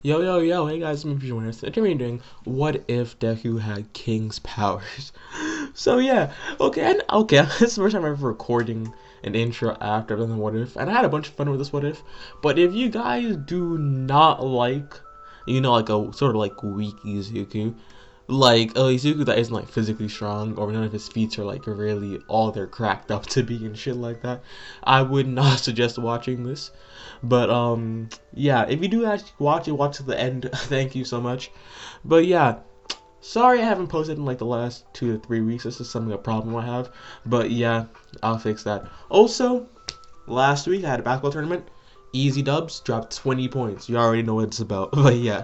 Yo, hey guys, I'm joining us. Today we're doing what if Deku had King's powers. So yeah, okay, this is the first time I'm ever recording an intro after I've done the what if, and I had a bunch of fun with this what if. But if you guys do not like, like a sort of like weak Izuku, like a Izuku that isn't like physically strong, or none of his feats are like really all they're cracked up to be and shit like that, I would not suggest watching this. But yeah, if you do actually watch to the end. Thank you so much. But yeah, sorry I haven't posted in like the last 2 to 3 weeks. This is something a problem I have. But yeah, I'll fix that. Also, last week I had a basketball tournament. Easy dubs, dropped 20 points. You already know what it's about. But yeah,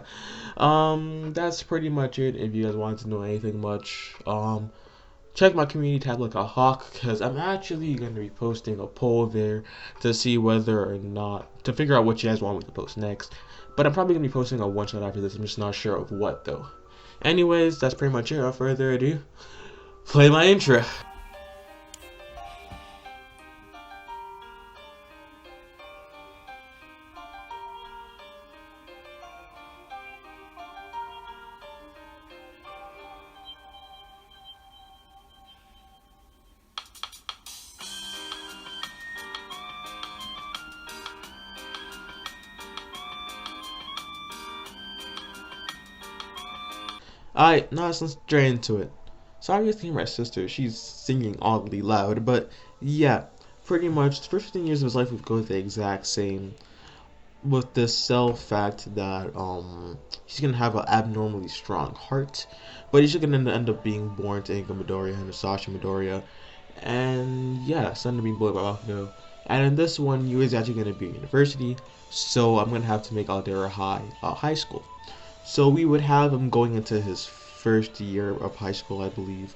that's pretty much it. If you guys want to know anything much, check my community tab like a hawk, because I'm actually going to be posting a poll there to see whether or not to figure out what you guys want me to post next. But I'm probably going to be posting a one shot after this. I'm just not sure of what though. Anyways, that's pretty much it. Without further ado, play my intro. Alright, now let's straight into it. Sorry to see my sister, she's singing oddly loud, but yeah, pretty much the first 15 years of his life would go the exact same, with the self fact that he's gonna have an abnormally strong heart, but he's just gonna end up being born to Inga Midoriya and Sasha Midoriya, and yeah, son of being bullied by Bakugo. And in this one, Yu is actually gonna be in university, so I'm gonna have to make Aldera high school. So we would have him going into his first year of high school, I believe,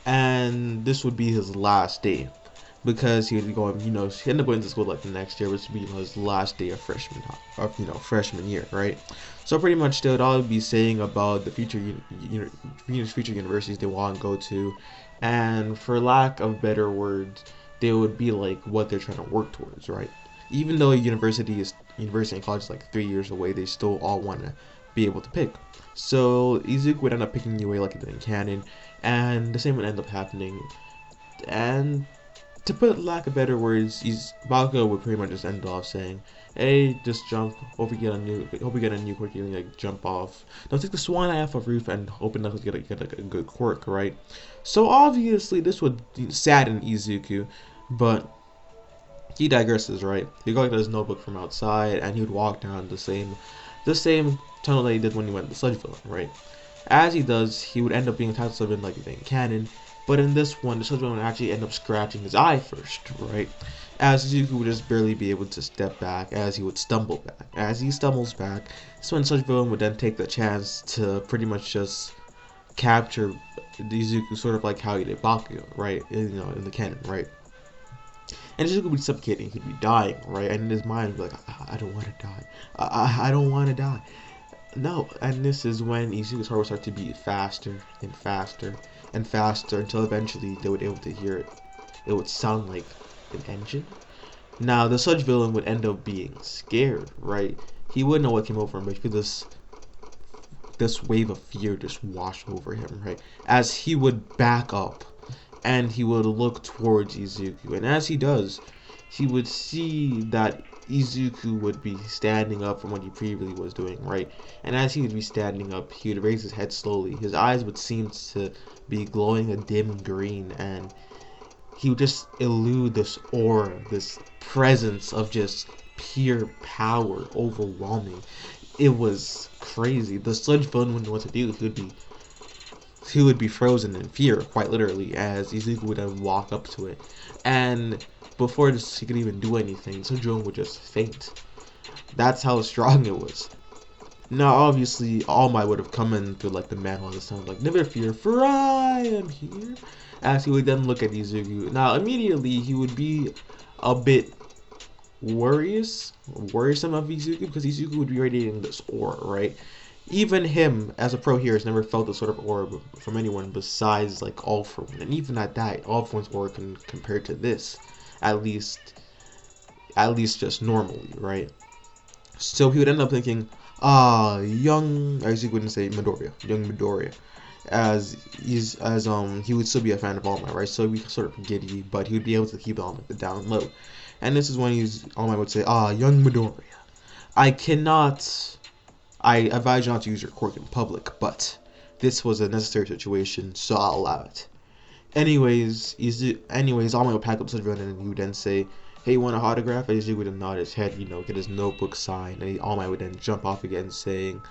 and this would be his last day because he would be going, he ended up going to school like the next year, which would be his last day of freshman year, right? So pretty much they would all be saying about the future universities they want to go to, and for lack of better words, they would be like what they're trying to work towards, right? Even though university and college is like 3 years away, they still all want to be able to pick. So Izuku would end up picking UA like he did in canon, and the same would end up happening. And to put lack of better words, Bakugo would pretty much just end off saying, "Hey, just jump. Hope we get a new quirk. You like jump off. Don't take the swan eye off a roof and hoping that we get a good quirk, right?" So obviously this would sadden Izuku, but he digresses, right? He got his notebook from outside, and he would walk down the same tunnel that he did when he went to Sludge Villain, right? As he does, he would end up being attacked by Sludge like in canon, but in this one, the Sludge Villain would actually end up scratching his eye first, right? As Izuku would just barely be able to step back, as he would stumble back. As he stumbles back, that's when Sludge Villain would then take the chance to pretty much just capture Izuku, sort of like how he did Bakugo, right? In the canon, right? And Izuku would be suffocating, he'd be dying, right? And in his mind, he'd be like, I don't want to die. I don't want to die. No, and this is when Izuku's heart would start to beat faster and faster and faster until eventually they would be able to hear it. It would sound like an engine. Now, the Sludge Villain would end up being scared, right? He wouldn't know what came over him, but this wave of fear just washed over him, right? As he would back up and he would look towards Izuku, and as he does, he would see that Izuku would be standing up from what he previously was doing, right? And as he would be standing up, he would raise his head slowly. His eyes would seem to be glowing a dim green, and he would just elude this aura, this presence of just pure power, overwhelming. It was crazy. The Sludge Villain wouldn't know what to do. He would be frozen in fear, quite literally, as Izuku would then walk up to it. And before he could even do anything, Sojong would just faint. That's how strong it was. Now, obviously, All Might would have come in through like the manhole and sound like, "Never fear, for I am here." As he would then look at Izuku. Now, immediately, he would be a bit worrisome of Izuku, because Izuku would be radiating this aura, right? Even him, as a pro here, has never felt this sort of aura from anyone besides like All For One, and even at that, All For One's aura can compared to this, at least just normally, right? So he would end up thinking, young, as you wouldn't say Midoriya, young Midoriya, he would still be a fan of All Might, right? So he would sort of giddy, but he would be able to keep All Might the down low. And this is when All Might would say, young Midoriya, I cannot, I advise you not to use your quirk in public, but this was a necessary situation, so I'll allow it. Anyways, All Might would pack up everyone and he would then say, hey, you want an autograph? And Izuku would nod his head, get his notebook signed, and All Might would then jump off again saying,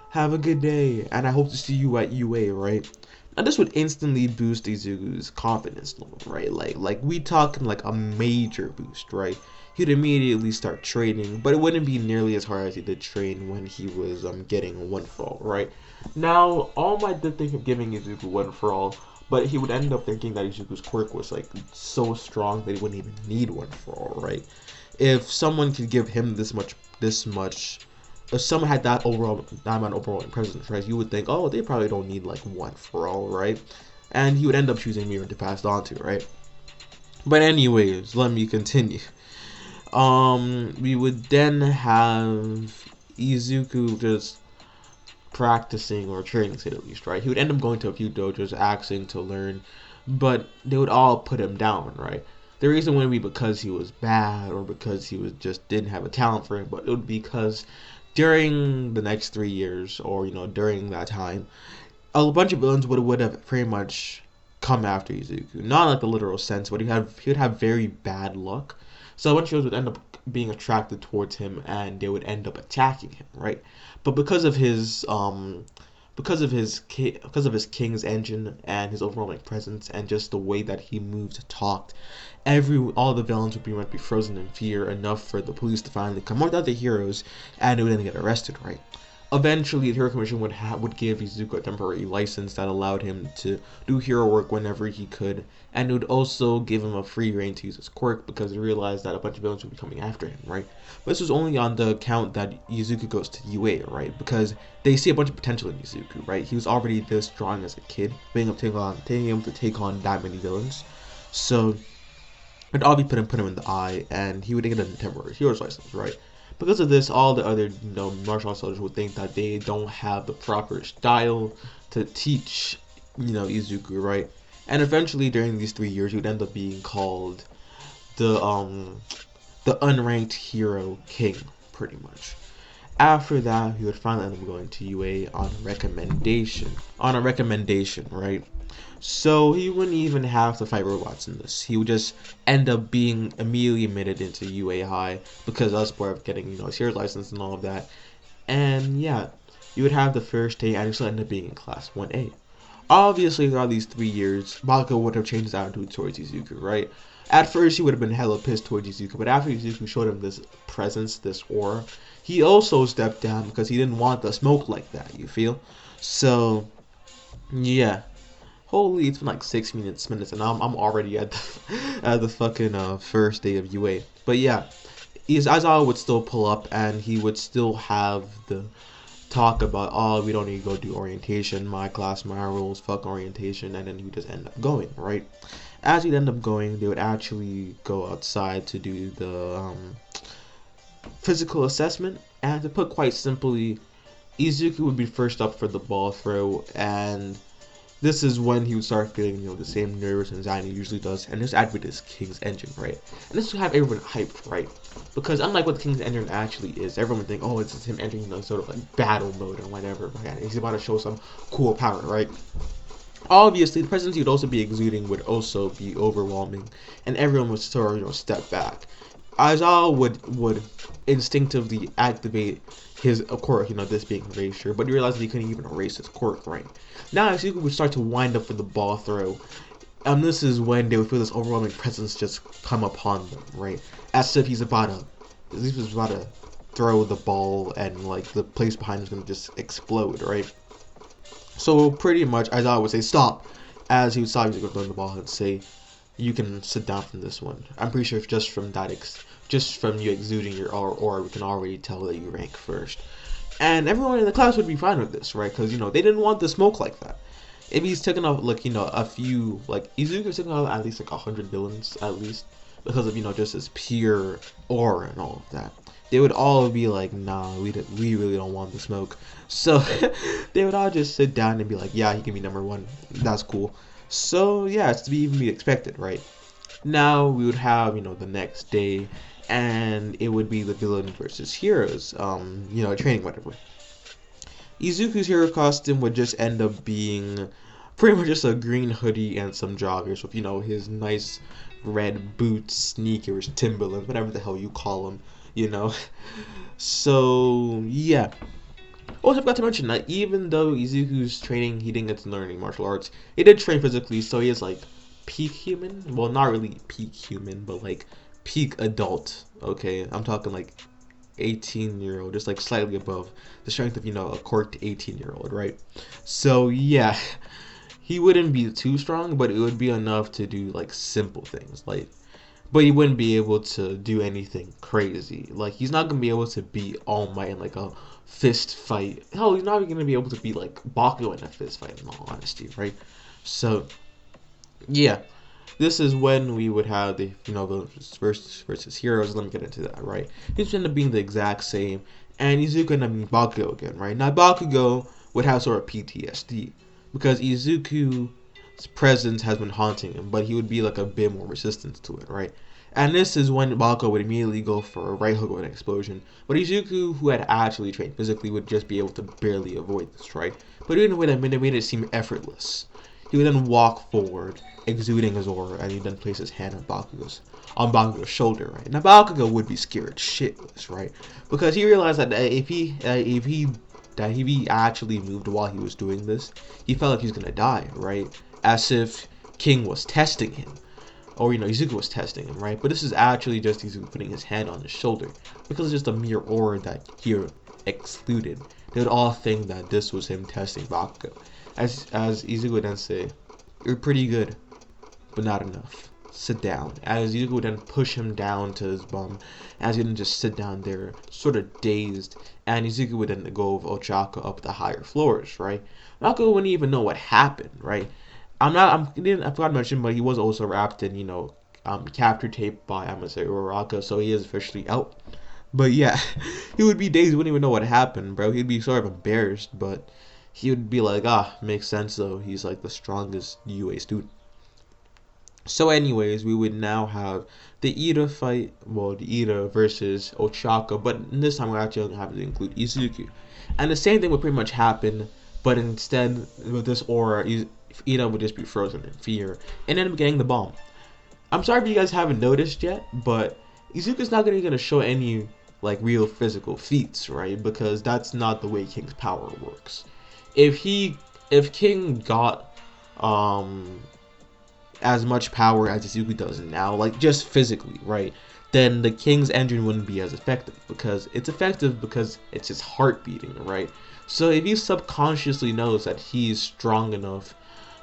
have a good day, and I hope to see you at UA, right? Now this would instantly boost Izuku's confidence level, right? Like we talking like a major boost, right? He'd immediately start training, but it wouldn't be nearly as hard as he did train when he was getting one for all, right? Now All Might did think of giving Izuku one for all, but he would end up thinking that Izuku's quirk was like so strong that he wouldn't even need one for all, right? If someone could give him this much, if someone had that amount of overall presence, right, you would think, oh, they probably don't need like one for all, right? And he would end up choosing Mirin to pass it on to, right? But anyways, let me continue. We would then have Izuku just practicing or training, say at least, right? He would end up going to a few dojos, asking to learn, but they would all put him down, right? The reason wouldn't be because he was bad or because he was just didn't have a talent for it, but it would be because during the next 3 years, or during that time, a bunch of villains would have pretty much come after Izuku. Not like the literal sense, but he would have very bad luck. So a bunch of villains would end up being attracted towards him, and they would end up attacking him, right? But because of his king's engine and his overall presence and just the way that he moved, talked, all the villains would be frozen in fear enough for the police to finally come up with the heroes, and they would then get arrested, right? Eventually, the Hero Commission would give Izuku a temporary license that allowed him to do hero work whenever he could, and it would also give him a free reign to use his quirk because they realized that a bunch of villains would be coming after him, right? But this was only on the account that Izuku goes to UA, right? Because they see a bunch of potential in Izuku, right? He was already this strong as a kid, being able to take on that many villains. So it'd all be put him in the eye, and he would get a temporary hero's license, right? Because of this, all the other martial arts soldiers would think that they don't have the proper style to teach Izuku, right? And eventually, during these 3 years, he would end up being called the unranked hero king, pretty much. After that, he would finally end up going to UA on a recommendation, right? So he wouldn't even have to fight robots in this. He would just end up being immediately admitted into UA High because us were getting his hero's license and all of that. And yeah, you would have the first day and you still end up being in class 1A. Obviously, throughout these 3 years, Bakugo would have changed his attitude towards Izuku, right? At first, he would have been hella pissed towards Izuku, but after Izuku showed him this presence, this aura, he also stepped down because he didn't want the smoke like that, you feel? So, yeah. Holy, it's been like 6 minutes, and I'm already at the fucking first day of UA. But yeah, Aizawa would still pull up, and he would still have the talk about, oh, we don't need to go do orientation, my class, my rules, fuck orientation, and then he would just end up going, right? As he'd end up going, they would actually go outside to do the physical assessment, and to put quite simply, Izuku would be first up for the ball throw, and this is when he would start feeling, the same nervous anxiety he usually does, and this activated his King's Engine, right? And this would have everyone hyped, right? Because unlike what the King's Engine actually is, everyone would think, oh, it's him entering, sort of like battle mode or whatever, right? He's about to show some cool power, right? Obviously, the presence he would also be exuding would also be overwhelming, and everyone would sort of, step back. Aizawa would instinctively activate his quirk, this being erasure, but he realized that he couldn't even erase his quirk, right? Now, Izuku would start to wind up for the ball throw, and this is when they would feel this overwhelming presence just come upon them, right? As if he's about to throw the ball, and like the place behind him is gonna just explode, right? So pretty much, Aizawa would say stop, as he would stop Izuku throwing the ball and say, you can sit down from this one. I'm pretty sure just from you exuding your aura, we can already tell that you rank first. And everyone in the class would be fine with this, right? Because, they didn't want the smoke like that. If he's taking off, a few, Izuku's taking off at least, 100 villains, at least. Because of, just his pure aura and all of that. they would all be like, nah, we really don't want the smoke. So they would all just sit down and be like, yeah, he can be number one. That's cool. So yeah, it's to be even be expected, right? Now we would have, the next day, and it would be the villain versus heroes, training, whatever. Izuku's hero costume would just end up being pretty much just a green hoodie and some joggers with, his nice red boots, sneakers, Timberlands, whatever the hell you call them, you know. So, yeah. Also, I forgot to mention that even though Izuku's training, he didn't get to learn any martial arts, he did train physically, so he is like peak human. Well, not really peak human, but like peak adult. Okay, I'm talking like 18-year-old, just like slightly above the strength of, a corked 18-year-old, right? So, yeah, he wouldn't be too strong, but it would be enough to do like simple things, like, but he wouldn't be able to do anything crazy. Like, he's not gonna be able to beat All Might in like a fist fight. Hell, he's not even gonna be able to beat like Bakugo in a fist fight, in all honesty, right? So, yeah, this is when we would have the villains versus heroes. Let me get into that, right? These end up being the exact same, and Izuku ended up being Bakugo again, right? Now Bakugo would have sort of PTSD because Izuku's presence has been haunting him, but he would be like a bit more resistant to it, right? And this is when Bakugo would immediately go for a right hook with an explosion. But Izuku, who had actually trained physically, would just be able to barely avoid this, right? But in a way that made it seem effortless. He would then walk forward, exuding his aura, and he'd then place his hand on Bakugo's shoulder, right? Now Bakugo would be scared shitless, right? Because he realized that if he actually moved while he was doing this, he felt like he was gonna die, right? As if King was testing him, or Izuku was testing him, right? But this is actually just Izuku putting his hand on his shoulder, because it's just a mere aura that he excluded. They would all think that this was him testing Bakugo. As Izuku would then say, "You're pretty good, but not enough. Sit down." As Izuku would then push him down to his bum, as he would then just sit down there, sort of dazed, and Izuku would then go with Ochaka up the higher floors, right? Bakugo wouldn't even know what happened, right? I forgot to mention, but he was also wrapped in, capture tape by, I'm gonna say, Uraraka, so he is officially out. But yeah, he would be dazed, he wouldn't even know what happened, bro. He'd be sort of embarrassed, but he would be like, makes sense though. He's like the strongest UA student. So anyways, we would now have the Ida fight, well, the Ida versus Ochaka, but this time we're actually going to have to include Izuku. And the same thing would pretty much happen, but instead, with this aura, Ida would just be frozen in fear, and end up getting the bomb. I'm sorry if you guys haven't noticed yet, but Izuku's not going to show any, like, real physical feats, right? Because that's not the way King's power works. If King got, as much power as Izuku does now, like just physically, right, then the King's engine wouldn't be as effective, because it's his heart beating, right? So if he subconsciously knows that he's strong enough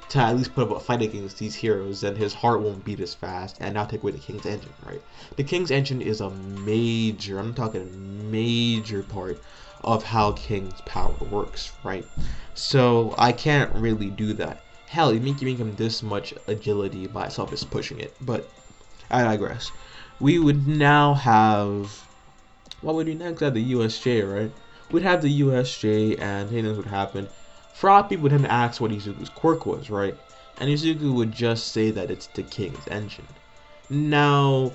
to at least put up a fight against these heroes, then his heart won't beat as fast, and now take away the King's engine, right? The King's engine is a major, I'm talking major part of how King's power works, right? So I can't really do that. Hell, you make him this much agility by itself is pushing it, but I digress. We would now have, what would we next have? The USJ, right? We'd have the USJ, and things would happen. Froppy would then ask what Izuku's quirk was, right? And Izuku would just say that it's the King's engine. Now,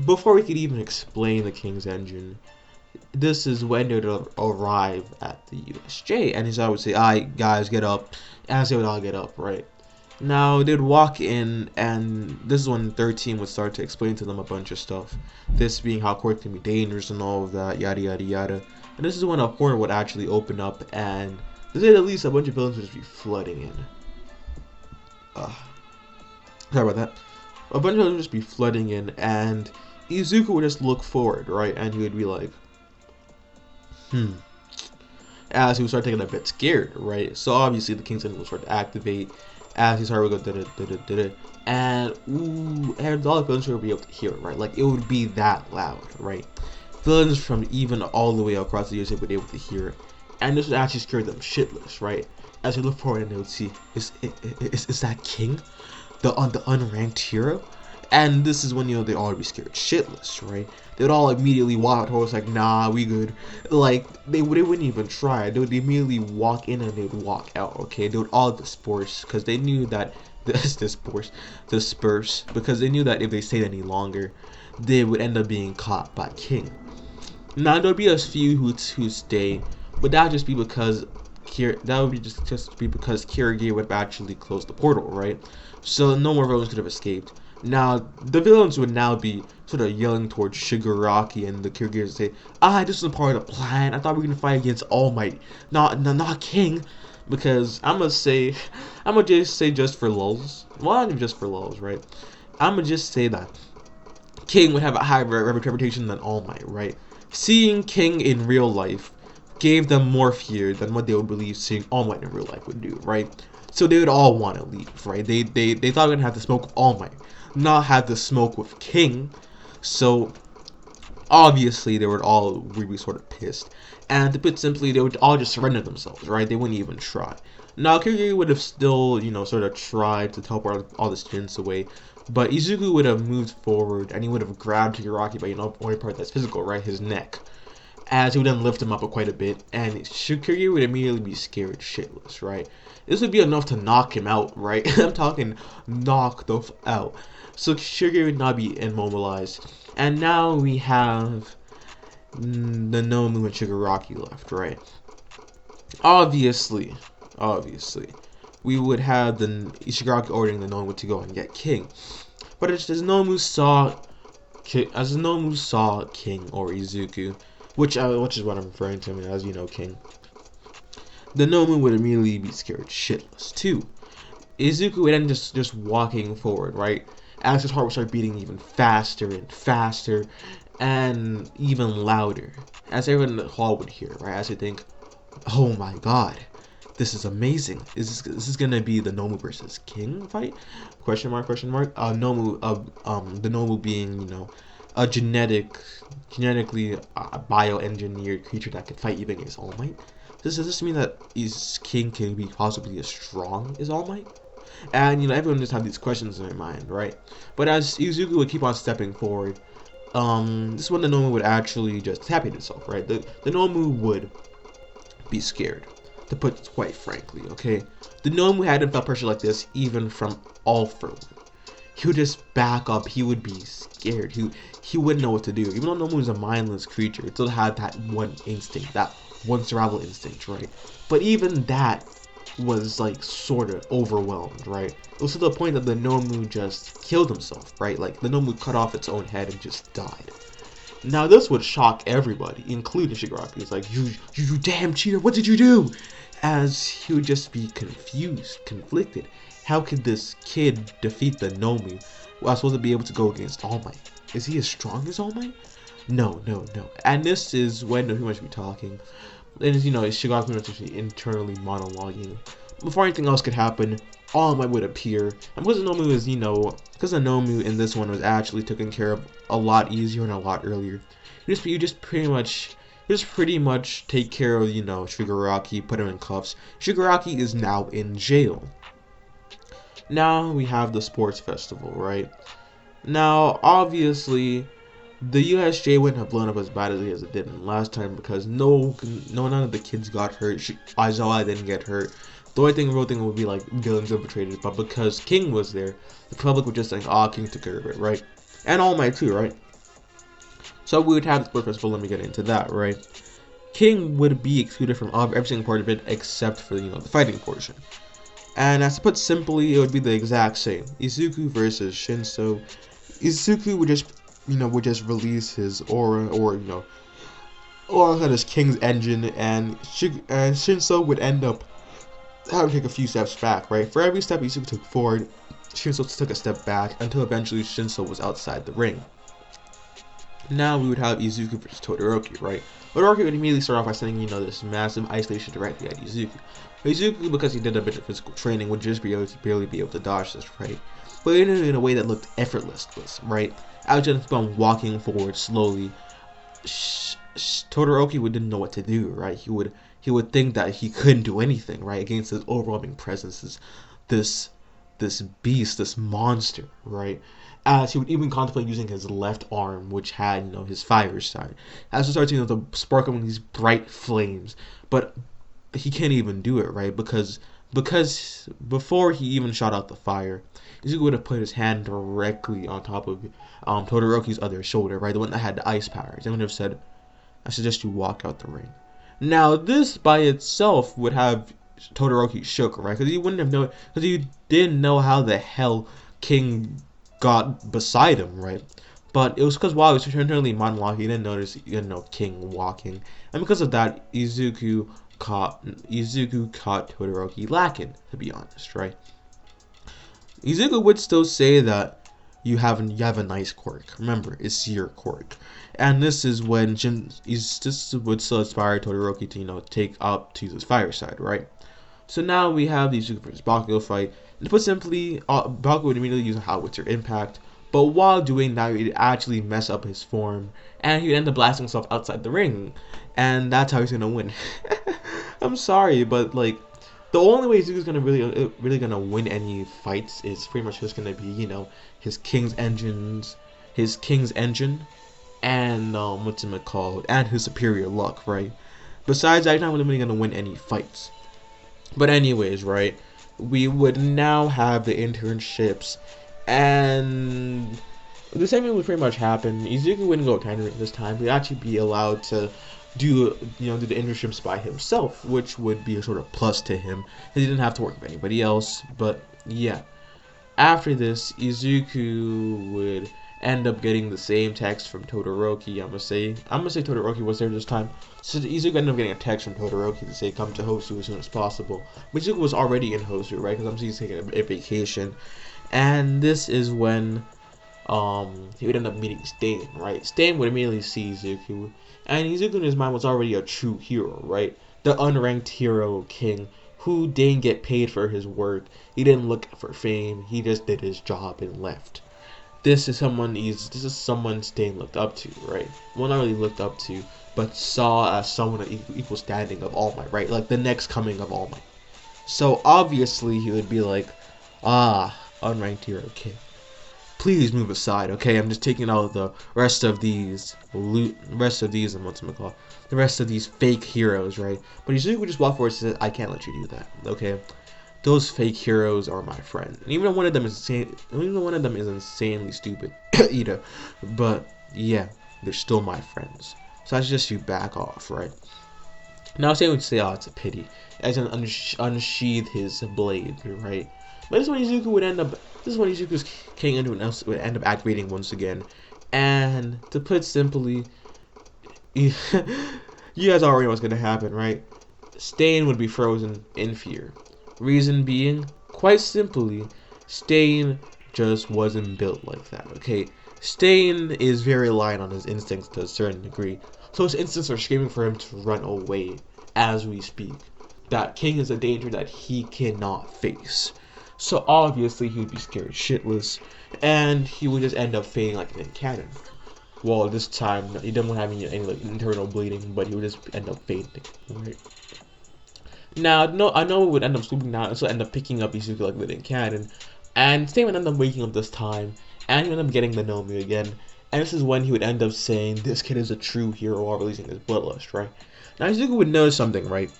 before we could even explain the King's engine, this is when they would arrive at the USJ, and his dad would say, "Alright, guys, get up," as they would all get up, right? Now, they'd walk in, and this is when 13 would start to explain to them a bunch of stuff. This being how quirk can be dangerous and all of that, yada yada yada. And this is when a portal would actually open up, and to say the least, a bunch of villains would just be flooding in. Sorry about that. A bunch of villains would just be flooding in, and Izuku would just look forward, right? And he would be like, as he would start getting a bit scared, right? So obviously the King's engine would start to activate as he started to go and all the villains would be able to hear it, right? Like, it would be that loud, right? Villains from even all the way across the USA would be able to hear it, and this would actually scare them shitless, right? As they look forward and they would see, is that King, the unranked hero? And this is when, they all be scared shitless, right? They would all immediately walk towards like, nah, we good. Like, they wouldn't even try. They would immediately walk in and they would walk out, okay? They would all disperse, because they knew that, disperse, because they knew that if they stayed any longer, they would end up being caught by King. Now, there'd be a few who stay, but that would just be because Kirige would have actually closed the portal, right? So no more villains could have escaped. Now, the villains would now be sort of yelling towards Shigaraki, and the Kirige would say, this is part of the plan. I thought we were gonna fight against All Might, not King. Because I'm gonna just say just for lulz. Well, not even just for lulz, right? I'm gonna just say that King would have a higher reputation than All Might, right? Seeing King in real life gave them more fear than what they would believe seeing All Might in real life would do, right? So they would all want to leave, right? They thought they were gonna have to smoke with All Might, not have to smoke with King. So obviously they would all be sort of pissed. And to put simply, they would all just surrender themselves, right? They wouldn't even try. Now, Kiryu would have still, sort of tried to teleport all the students away, but Izuku would have moved forward, and he would have grabbed Shigaraki by, only part that's physical, right? His neck. As he would then lift him up quite a bit, and Kiryu would immediately be scared shitless, right? This would be enough to knock him out, right? I'm talking knock the out. So Kiryu would not be immobilized. And now we have the Nomu and Shigaraki left, right? Obviously, we would have the Shigaraki ordering the Nomu to go and get King. But as Nomu saw King or Izuku, which is what I'm referring to, as King, the Nomu would immediately be scared shitless too. Izuku would then just walking forward, right? As his heart would start beating even faster and faster, and even louder, as everyone in the hall would hear, right? As they think, oh my god, this is amazing. Is this gonna be the Nomu versus King fight? Question mark. Nomu, the Nomu being, a genetically bioengineered creature that could fight even against All Might. Does this mean that King can be possibly as strong as All Might? And everyone just had these questions in their mind, right? But as Izuku would keep on stepping forward, this is when the Nomu would actually just happy itself, right? The Nomu would be scared, to put it quite frankly, okay? The Nomu hadn't felt pressure like this even from All For One. He would just back up. He would be scared. He wouldn't know what to do. Even though Nomu is a mindless creature, it still had that one instinct, that one survival instinct, right? But even that was like sort of overwhelmed, right? It was to the point that the Nomu just killed himself, right? Like the Nomu cut off its own head and just died. Now this would shock everybody, including Shigaraki. It's like, you damn cheater, what did you do? As he would just be confused, conflicted. How could this kid defeat the Nomu who was supposed to be able to go against All Might? Is he as strong as All Might? No. And this is when pretty much be talking. And Shigaraki was actually internally monologuing. Before anything else could happen, All Might would appear. And because the Nomu is, because the Nomu in this one was actually taken care of a lot easier and a lot earlier. You just pretty much take care of, Shigaraki, put him in cuffs. Shigaraki is now in jail. Now we have the sports festival, right? Now, obviously, the USJ wouldn't have blown up as badly as it did last time because none of the kids got hurt. Aizawa didn't get hurt. The only real thing would be like villains infiltrated, but because King was there, the public would just think, King took care of it, right? And All Might too, right? So we would have the sports festival. Let me get into that, right? King would be excluded from every single part of it except for the fighting portion. And as to put simply, it would be the exact same. Izuku versus Shinso. Izuku would just release his aura, or his King's engine, and Shinso would end up having to take a few steps back, right? For every step Izuku took forward, Shinso took a step back until eventually Shinso was outside the ring. Now we would have Izuku versus Todoroki, right? Todoroki would immediately start off by sending, this massive ice station directly at Izuku. Izuku, because he did a bit of physical training, would just barely be able to dodge this, right? But in a way that looked effortless, right? I was just walking forward slowly. Todoroki didn't know what to do, right? He would think that he couldn't do anything, right? Against this overwhelming presence, this this beast, this monster, right? As he would even contemplate using his left arm, which had, his fire side, as it starts, to sparkle with these bright flames. But he can't even do it, right? Because before he even shot out the fire, Izuku would have put his hand directly on top of Todoroki's other shoulder, right? The one that had the ice powers. And would have said, I suggest you walk out the ring. Now, this by itself would have Todoroki shook, right? Because he wouldn't have known, because he didn't know how the hell King got beside him, right? But it was because while he was internally monologuing, he didn't notice, King walking. And because of that, Izuku caught Todoroki lacking, to be honest, right? Izuku would still say that you have a nice quirk. Remember, it's your quirk. And this is when this would still inspire Todoroki to, take up to his fire side, right? So now we have the Izuku versus Bakugo fight. And to put simply, Bakugo would immediately use a howitzer impact, but while doing that, he'd actually mess up his form, and he'd end up blasting himself outside the ring, and that's how he's gonna win. I'm sorry, but like, the only way Izuku's gonna really gonna win any fights is pretty much just gonna be, his King's engine, and what's it called, and his superior luck, right? Besides that, he's not really gonna win any fights. But anyways, right, we would now have the internships, and the same thing would pretty much happen. Izuku wouldn't go kind this time. He'd actually be allowed to do the internships by himself, which would be a sort of plus to him. He didn't have to work with anybody else. But yeah, after this, Izuku would end up getting the same text from Todoroki. I'm gonna say Todoroki was there this time. So Izuku ended up getting a text from Todoroki to say come to Hosu as soon as possible. But Izuku was already in Hosu, right? Because he's taking a vacation, and this is when he would end up meeting Stain, right? Stain would immediately see Izuku, and Izuku in his mind was already a true hero, right? The unranked hero king who didn't get paid for his work. He didn't look for fame. He just did his job and left. This is someone Stain looked up to, right? Well, not really looked up to, but saw as someone of equal standing of All Might, right? Like the next coming of All Might. So obviously he would be like, unranked hero king, please move aside, okay? I'm just taking out the rest of these fake heroes, right? But Izuku would just walk forward and say, I can't let you do that, okay? Those fake heroes are my friend. And even though one of them is insanely stupid, either, but yeah, they're still my friends. So I suggest you back off, right? Now Stan would say, it's a pity, as he unsheath his blade, right? But this is when Izuku's King Engine would end up activating once again. And to put simply, you guys already know what's going to happen, right? Stain would be frozen in fear. Reason being, quite simply, Stain just wasn't built like that, okay? Stain is very reliant on his instincts to a certain degree. So his instincts are screaming for him to run away as we speak. That King is a danger that he cannot face. So obviously he would be scared shitless, and he would just end up fading like an cannon. Well, this time he didn't have any like internal bleeding, but he would just end up fading, right? Now, I know it would end up swooping down and so end up picking up Izuku like Lyden Cannon, and Stain would end up waking up this time, and he would end up getting the Nomi again, and this is when he would end up saying, this kid is a true hero while releasing his bloodlust, right? Now Izuku would notice something, right?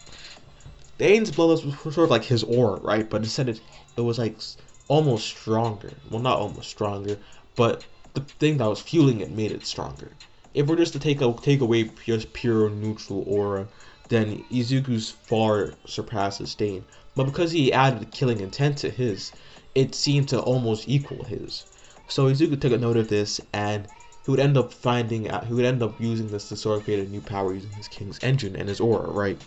Stain's bloodlust was sort of like his aura, right? But instead it was like almost stronger. Well, not almost stronger, but the thing that was fueling it made it stronger. If we're just to take away just pure neutral aura, then Izuku's far surpasses Stain. But because he added killing intent to his, it seemed to almost equal his. So Izuku took a note of this, and he would end up using this to sort of create a new power using his King's Engine and his aura, right?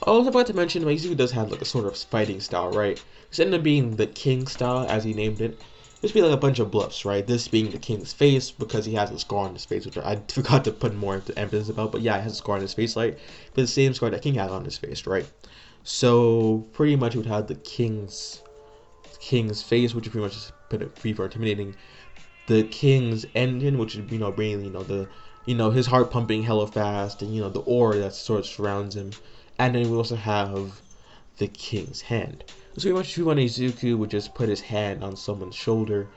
Also, I forgot to mention, Izuku does have like a sort of fighting style, right? It's ended up being the King style, as he named it. This would be like a bunch of bluffs, right? This being the King's face, because he has a scar on his face, which I forgot to put more emphasis about, but yeah, he has a scar on his face, like, but the same scar that King had on his face, right? So, pretty much he would have the King's face, which would pretty much just put it free for intimidating. The King's engine, which would, bringing, his heart pumping hella fast, and, the aura that sort of surrounds him. And then we also have the king's hand. So pretty much when Izuku would just put his hand on someone's shoulder,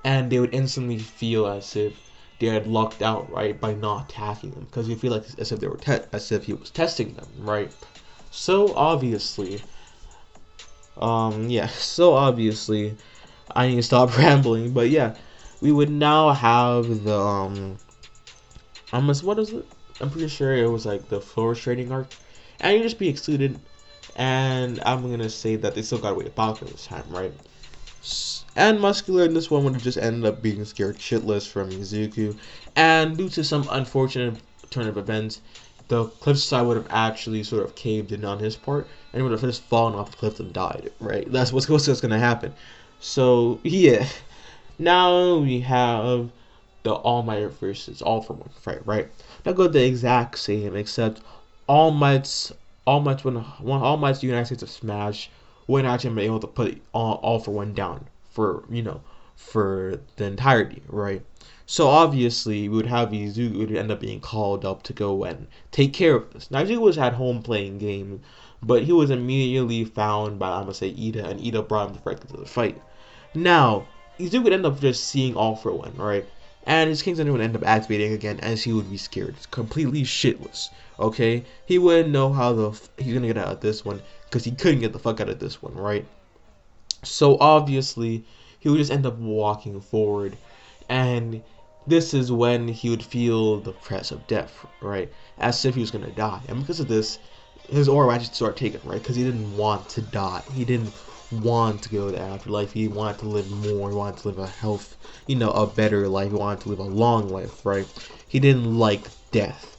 and they would instantly feel as if they had lucked out, right, by not attacking them, because you feel like as if they were as if he was testing them, right? So obviously, so obviously, I need to stop rambling, but yeah, we would now have the what is it? I'm pretty sure it was like the floor trading arc, and you just be excluded. And I'm gonna say that they still got away with Balkan this time, right? And Muscular in this one would have just ended up being scared shitless from Izuku, and due to some unfortunate turn of events, the cliffside would have actually sort of caved in on his part, and he would have just fallen off the cliff and died, right? That's what's gonna happen. So yeah, now we have the All Might versus All for One fight, right? That go the exact same, except All Might's when All Might's United States of Smash wouldn't actually be able to put All for One down for for the entirety, right? So obviously we would have Izuku would end up being called up to go and take care of this. Now Izuku was at home playing game, but he was immediately found by I'm gonna say Ida, and Ida brought him directly to the fight. Now Izuku would end up just seeing All for One, right? And his King's Thunder would end up activating again, as he would be scared, completely shitless. Okay, he wouldn't know how he's gonna get out of this one, because he couldn't get the fuck out of this one, right? So obviously he would just end up walking forward, and this is when he would feel the press of death, right? As if he was gonna die, and because of this, his aura would actually start taken, right? Because he didn't want to die. He didn't want to go to the afterlife. He wanted to live more. He wanted to live a better life. He wanted to live a long life, right? He didn't like death.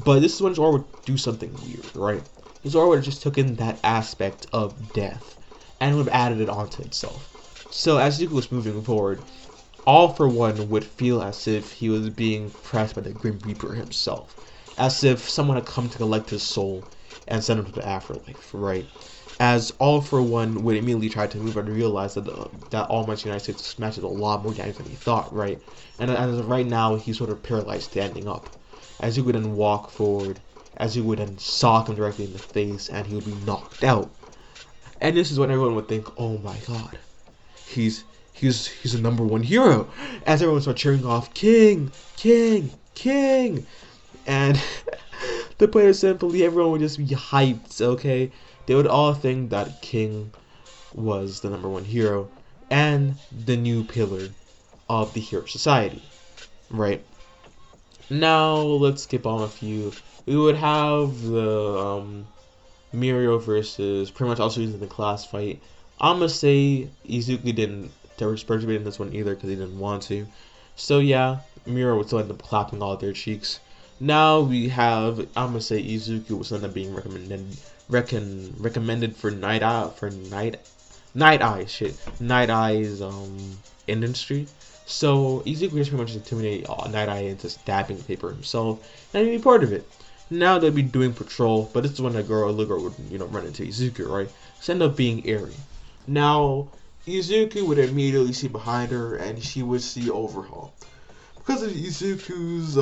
But this is when his aura would do something weird, right? His aura would have just taken that aspect of death and would have added it onto itself. So as Zuko was moving forward, All for One would feel as if he was being pressed by the Grim Reaper himself. As if someone had come to collect his soul and send him to the afterlife, right? As All for One would immediately try to move and realize that that All Might's United States smashes a lot more damage than he thought, right? And as of right now, he's sort of paralyzed standing up. As he would then walk forward, as he would then sock him directly in the face, and he would be knocked out. And this is when everyone would think, oh my god, he's the number one hero. As everyone starts cheering off, King, King, King. And to put it simply, everyone would just be hyped, okay? They would all think that King was the number one hero and the new pillar of the Hero Society, right? Now, let's skip on a few. We would have the Mirio versus pretty much also using the class fight. I'm gonna say Izuku didn't participate in this one either because he didn't want to. So yeah, Mirio would still end up clapping all their cheeks. Now we have, I'm gonna say Izuku was end up being recommended for Night Eye's industry. So Izuku just pretty much intimidated Night Eye into stabbing the paper himself, and he'd be part of it. Now they'd be doing patrol, but this is when the girl would run into Izuku, right? So end up being Eri. Now Izuku would immediately see behind her, and she would see Overhaul. Because of Izuku's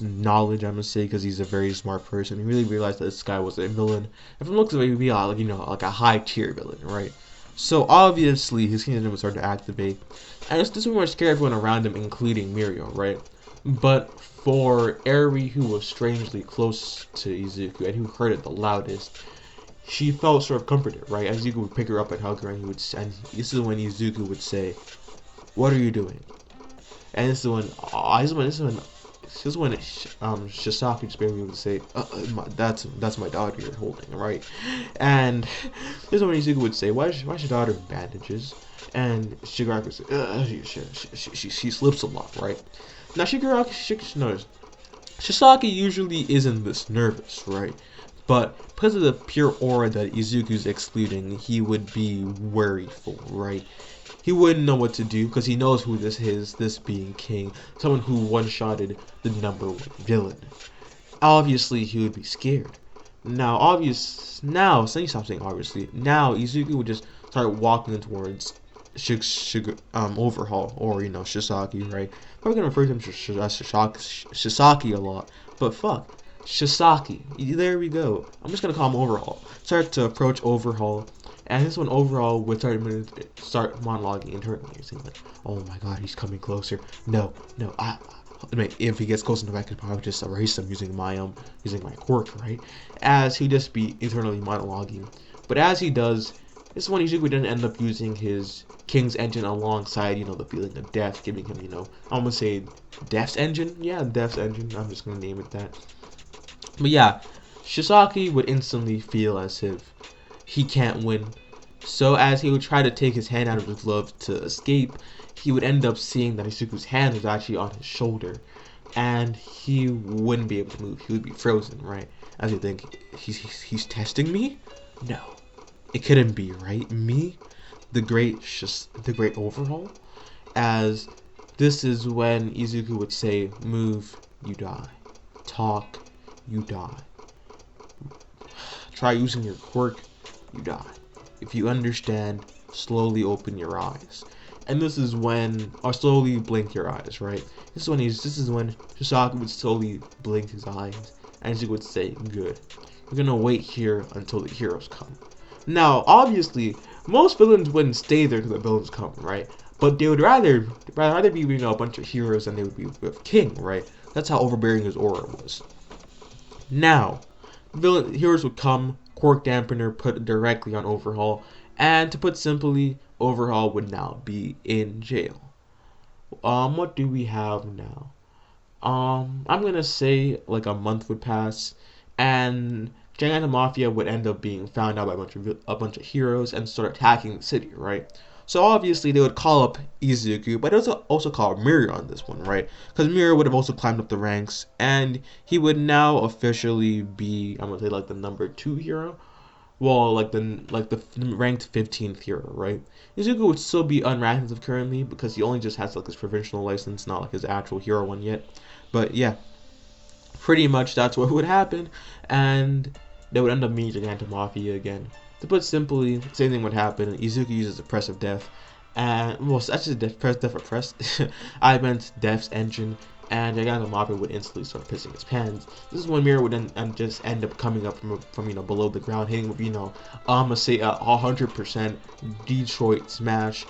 knowledge, I'm gonna say, because he's a very smart person, he really realized that this guy was a villain. And from looks of it, he'd be like a high tier villain, right? So obviously his kingdom would start to activate, and this would scare everyone around him, including Mirio, right? But for Eri, who was strangely close to Izuku and who heard it the loudest, she felt sort of comforted, right? As Izuku would pick her up and hug her, and this is when Izuku would say, "What are you doing?" And this is when Shisaki just barely would say, "That's my daughter you're holding, right?" And this is when Izuku would say, "Why is your daughter in bandages?" And Shigaraki would say, "She slips a lot, right?" Now Shisaki usually isn't this nervous, right? But because of the pure aura that Izuku's excluding, he would be worryful, right? He wouldn't know what to do because he knows who this is, this being King, someone who one-shotted the number one villain. Obviously, he would be scared. Now, since he stopped saying obviously, now Izuku would just start walking towards Overhaul, or Shisaki, right? We're gonna refer to him as Shisaki a lot, but fuck, Shisaki. There we go. I'm just gonna call him Overhaul. Start to approach Overhaul, and this one Overhaul would start monologuing internally, saying like, "Oh my God, he's coming closer. No, no, I mean, if he gets close enough, I could probably just erase him using my quirk, right?" As he just be internally monologuing, but as he does, this one Izuku didn't end up using his King's engine alongside, the feeling of death, giving him, I'm gonna say Death's engine. Yeah, Death's engine. I'm just gonna name it that. But yeah, Shisaki would instantly feel as if he can't win. So as he would try to take his hand out of his glove to escape, he would end up seeing that Izuku's hand was actually on his shoulder, and he wouldn't be able to move. He would be frozen, right? As you think, he's testing me? No, it couldn't be, right? Me, the great Overhaul. As this is when Izuku would say, "Move, you die. Talk, you die. Try using your quirk, you die. If you understand, slowly open your eyes." And this is when, or slowly blink your eyes, right? This is when Shisaki would slowly blink his eyes, and he would say, "Good. We're gonna wait here until the heroes come." Now, obviously, most villains wouldn't stay there until the villains come, right? But they would rather be, a bunch of heroes than they would be with King, right? That's how overbearing his aura was. Now, heroes would come, quirk dampener put directly on Overhaul, and to put simply, Overhaul would now be in jail. What do we have now? I'm gonna say like a month would pass, and Giganto Mafia would end up being found out by a bunch of heroes and start attacking the city, right? So obviously they would call up Izuku, but they also call Mirio on this one, right? Because Mirio would have also climbed up the ranks, and he would now officially be, I'm gonna say, like the number 2 hero. Well, like the ranked 15th hero, right? Izuku would still be unranked as of currently because he only just has like his provincial license, not like his actual hero one yet. But yeah, pretty much that's what would happen, and they would end up meeting Giganto Mafia again. To put simply, same thing would happen. Izuku uses Oppressive Death, and well, actually Death Oppressed. I meant Death's engine, and Giganto Mafia would instantly start pissing his pants. This is when Mirio would then just end up coming up from below the ground, hitting with I'm gonna say 100% Detroit Smash.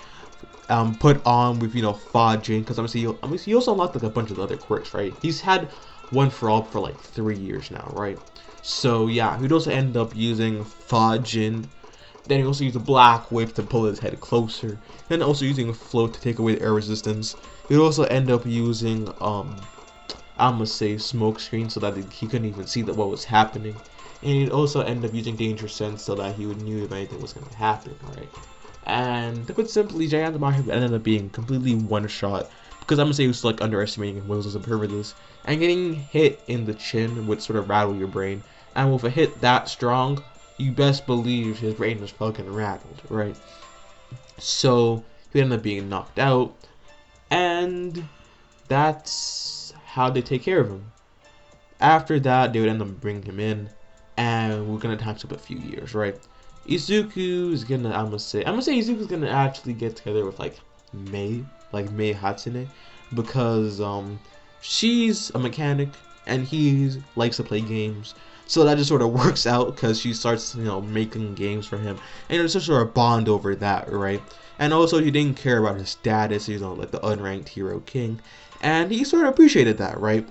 Put on with Fajin, because he also unlocked like a bunch of other quirks, right? He's had One for All for like 3 years now, right? So yeah, he'd also end up using Fajin. Then he also used a Black Whip to pull his head closer. Then also using Float to take away the air resistance. He'd also end up using I'm gonna say Smoke Screen so that he couldn't even see what was happening. And he'd also end up using Danger Sense so that he would knew if anything was gonna happen, right? And to put simply, Giganto Mafia ended up being completely one shot, because I'm gonna say he was like underestimating him, was impervious, and getting hit in the chin would sort of rattle your brain. And with a hit that strong, you best believe his brain was fucking rattled, right? So he ended up being knocked out, and that's how they take care of him. After that, they would end up bringing him in, and we're gonna talk about a few years, right? Izuku's gonna, I'm gonna say Izuku's gonna actually get together with like Mei Hatsune, because she's a mechanic and he likes to play games. So that just sort of works out because she starts, making games for him, and it's just sort of bond over that, right? And also, he didn't care about his status, like the unranked hero king, and he sort of appreciated that, right?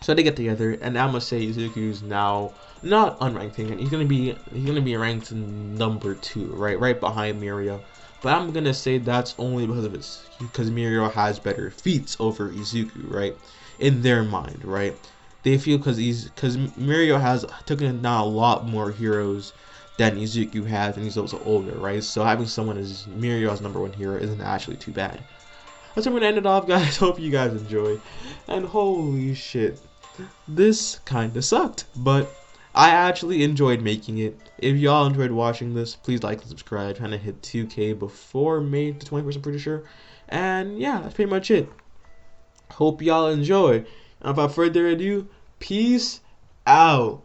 So they get together, and I'm gonna say Izuku's now not unranked king, and he's gonna be ranked number 2, right behind Mirio. But I'm gonna say that's only because Mirio has better feats over Izuku, right? In their mind, right? They feel because Mirio has taken down a lot more heroes than Izuku has, and he's also older, right? So having someone as Mirio as number 1 hero isn't actually too bad. That's where I'm gonna end it off, guys. Hope you guys enjoy. And holy shit, this kinda sucked, but I actually enjoyed making it. If y'all enjoyed watching this, please like and subscribe. Trying to hit 2K before May the 21st, I'm pretty sure. And yeah, that's pretty much it. Hope y'all enjoy. And without further ado, peace out.